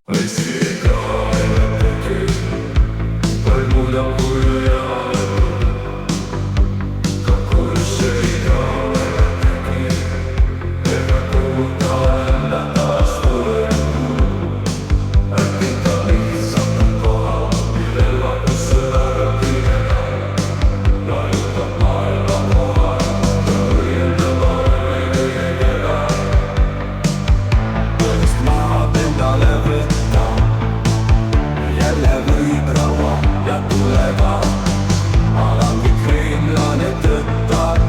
vesi kaevab põlmul on kuju ja ka kursse ei kaevab ega kuulda enda taas tuleb. Äkki ta lihtsalt on kohal, relvakas sõjaga kõigega laiutab maailma kohal, ta õiendab arve kõigega. Võist maad endale võtta, jälle võib raua ja tuleva alangi kreemlane tõttab,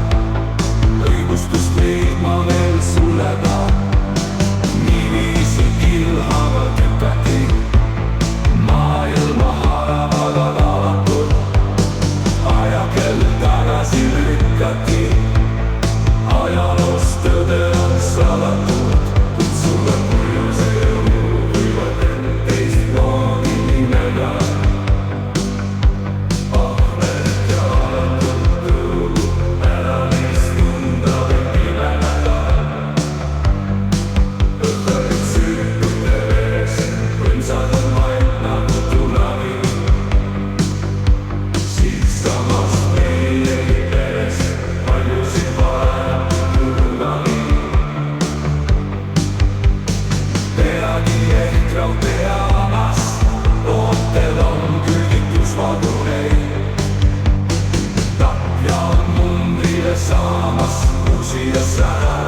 õigustust leidma veel suleda. Niiviisi kilhava tükati maailma haavad avatud, ajakell tagasi lükati, ajaloos tõde on salatud, kuid sulle põhjuse jõu võivad teist moodi nimega. Ahmed ja alatud tõu, ära neist tunda või pimeneda. Õhkarid süütute vees, põnsad on vaid nagu tsunami. Siinstamast meil ei peres, paljusid varem kunagi. Peagi ehk raudteejaamas, ootel on küüditusvaguneid. Tapja on mundrile saamas, uusi ja sära.